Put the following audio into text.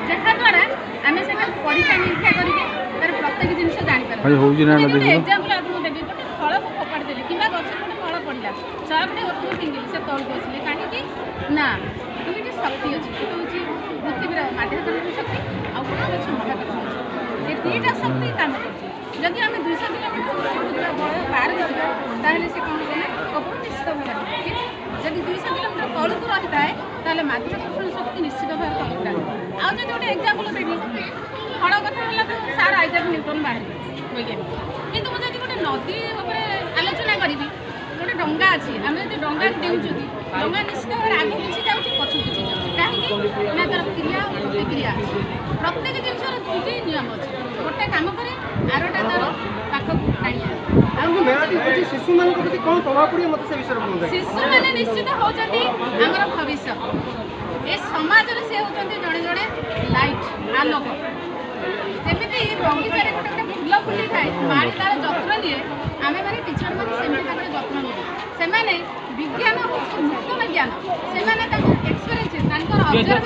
जहाँद्वारा आम से परीक्षा निरीक्षा करके तार प्रत्येक जिन जापर एक्जामपल आपको देवी गोटे फल को फोपाड़ी देली कि गछ गोटे फल पड़ा सपटे ओटू फिंगिली से तौक बसले कहीं ना दुईटी शक्ति अच्छी गोटे हूँ पृथ्वीर माध्याकर्षण शक्ति आउ गोटे गछ महाकर्षण शक्ति ये दुईटा शक्ति कम करती आम 200 किलोमीटर बल पार करें से कौन करें कपड़ निश्चित भाव जब 200 किलोमीटर तलू रही थाए ताले माध्याकर्षण शक्ति निश्चित भाव तलू जाए आज गोटे एक्जामपल देवी फल कथा है तो सार आइजाक न्यूटन बाहर वैज्ञानिक कितु मुझे गोटे नदी आलोचना करी गोटे डंगा अच्छी आम जो डंगा देचुँ डंगा निश्चित भाव आगे किसी जाऊँगी पछू किसी जाऊँगी कहीं ना तार क्रिया प्रतिक्रिया अच्छी प्रत्येक जिनसर दुईटी नियम अच्छे गोटे कम करे आरटा तार पाखक टाणी शिशु मान कौन प्रभाव पड़े मत से विषय शिशु मैंने निश्चित होती आमर भविष्य ए समाज से होती जड़े जड़े लाइट आलोक सेमती बगीचार गोटे गोटे फुल फुली थाए माड़ी तार जत्न निए आम मैंने टीचर मैंने सेमती जत्न नेबे से विज्ञान नूतन ज्ञान से एक्सपीरियंस ऑब्जर्व